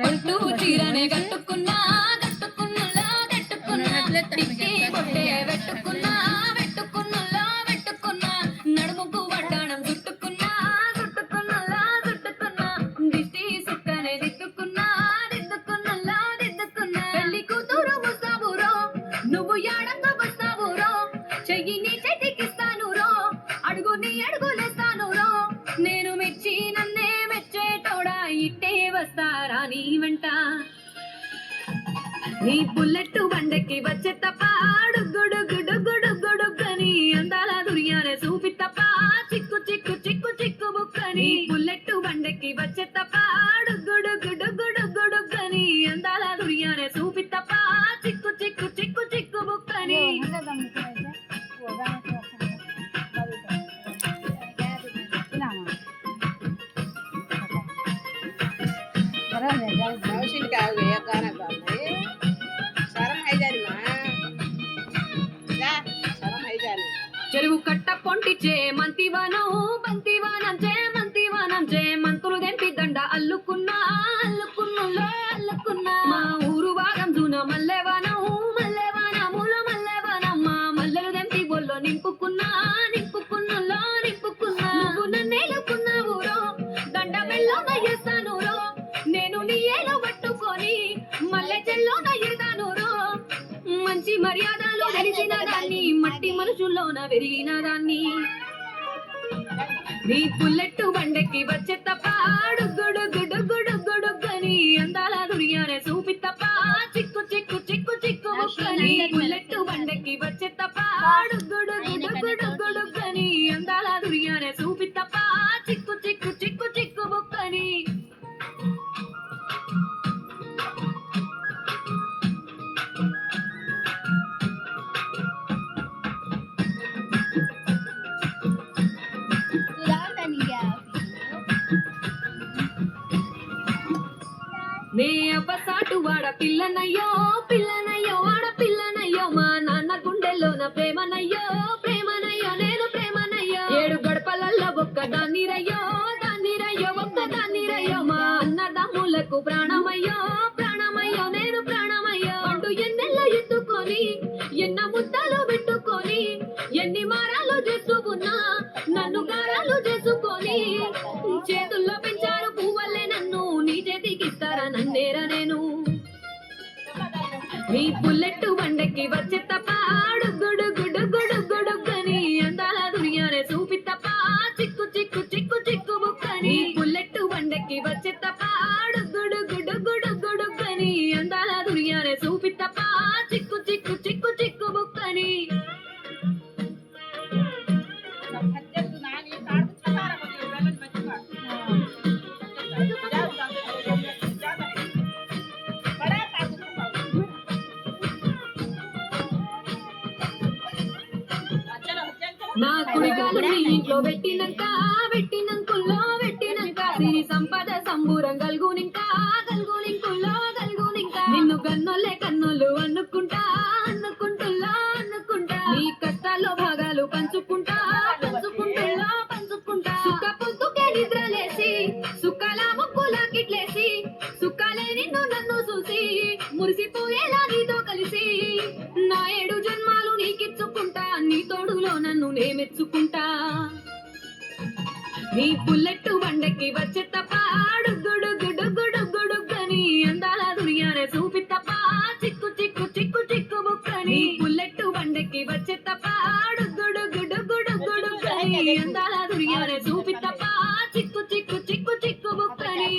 పట్టు చీరనే కట్టుకున్నా కట్టుకున్నలా కట్టుకున్నా టిక్కి బొట్టే పెట్టుకున్నా పెట్టుకున్నలా పెట్టుకున్నా నడుముకు వడ్డాణం చుట్టుకున్నా చుట్టుకున్నలా చుట్టుకున్నా దిష్టి సుక్కనే దిద్దుకున్నా దిద్దుకున్నలా దిద్దుకున్నా పెళ్లి కూతురు ముస్తాబురో నువ్వు యాడంగా వస్తావురో చెయ్యి నీ చేతికిస్తాను రో అడుగు నీ అడుగులేస్తాను రో నేను మెచ్చి నన్నే మెచ్చేటోడా ఇట్టే వస్తారా నీ వెంట నీ బుల్లెట్ బండకి వచ్చే తప్ప గుడుగుడుగుడుగుడుగుడుగని అందాల దుర్యానే చూపి తప్ప చిక్కు చిక్కు చిక్కు చిక్కు బుక్కని బుల్లెట్ బండకి వచ్చే తప్ప గుడుగుడుగుడుగుడుగని అందాల దుర్యానే చూపి తప్ప చిక్కు చిక్కు చిక్కు చిక్కు బుక్కని చెరువు కట్ట పొంటిచే మంతివానం బంతివానం చే మంతివానం చే మంతులు దెంపి దండ అల్లుకున్నా అల్లుకున్నులో అల్లుకున్నా మా ఊరు భాగం జూన మల్లెవానం మల్లెవానముల మల్లెవానం మా మల్లెలు దెంపి బొల్లో నింపుకున్నా నింపుకున్నులో నింపుకున్నా నువ్వు నన్నేలుకున్నావు రో దండ మెల్లోన చేస్తాను రో నేను నీ ఏలో పట్టుకొని మల్లె చెల్లోన ఎడతాను రో మంచి మర్యాదలు తెలిసిన దాన్ని మట్టి మనుషుల్లోన పెరిగిన దాన్ని నీ బుల్లెట్ బండకి వచ్చే తప్ప గుడుగుడుగుడుగుడుగని అందాల దుర్యానే చూపి తప్ప చిక్కు చిక్కు చిక్కు చిక్కు బుక్కని బుల్లెట్ బండకి వచ్చే తప్ప గుడుగుడుగుడుగుడుగని అందాల దుర్యానే చూపి తప్ప చిక్కు చిక్కు చిక్కు చిక్కు బుక్కని నే అబ్బసాటు వాడ పిల్లనయ్యో పిల్లనయ్యో వాడ పిల్లనయ్యో మా నాన్న గుండెల్లోన ప్రేమనయ్యో ప్రేమనయ్యో నేను ప్రేమనయ్యో 7 గడపలల్ల ఒక్క దాన్నిరయ్యో దాన్నిరయ్యో ఒక్క దాన్నిరయ్యో మా అన్నదమ్ములకు ప్రాణమయ్యో ప్రాణమయ్యో నేను ప్రాణమయ్యో అంటూ ఎన్నెల్లో ఎత్తుకొని ఎన్న ముద్దలు పెట్టుకొని ఎన్ని మారాలు చేస్తూ ఉన్నా నన్ను గారాలు చేసుకొని చేతుల్లో పెంచారు పువ్వల్లే నన్ను నీ చేతికిస్తారా నన్నేరా నేను నీ బుల్లెట్ బండకి వచ్చే తప్ప గుడుగుడుగుడుగుడుగని అందాల దుర్యానే చూపి తప్ప చిక్కు చిక్కు చిక్కు చిక్కు బుక్కని బుల్లెట్ బండకి వచ్చే తప్ప గుడుగుడుగుడుగుడుగని అందాల దుర్యానే చూపి తప్ప చిక్కు చిక్కు చిక్కు చిక్కు బుక్కని నా కుడిగాలు నీ ఇంట్లో పెట్టినంకుల్లో పెట్టినంక సిరి సంపద సంబూరం గల్గునింకా గల్గునింకుల్లో గల్గునింకా నిన్ను కన్నోళ్ళే కన్నోళ్ళు అనుకుంటా అనుకుంటుల్లో అనుకుంటా నీ కష్టాల్లో భాగాలు పంచుకుంటా పంచుకుంటుల్లో పంచుకుంటా సుఖ పొద్దుకే నిద్రలేసి సుఖాల ముక్కులా కిట్లేసి సుఖాలే నిన్ను నన్ను చూసి మురిసిపోయేలా నీతో కలిసి నా 7 జన్మాలు నీకిచ్చుకుంటా నీ తోడులో నన్ను నే మెచ్చుకుంటా నీ బుల్లెట్ బండకి వచ్చే తప్ప గుడుగుడుగుడుగుడుగని అందాల దుర్యానే చూపి తప్ప చిక్కు చిక్కు చిక్కు చిక్కు బుక్కని బుల్లెట్ బండకి వచ్చే తప్ప గుడుగుడుగుడుగుడుగని అందాల దుర్యానే చూపి తప్ప చిక్కు చిక్కు చిక్కు చిక్కు బుక్కని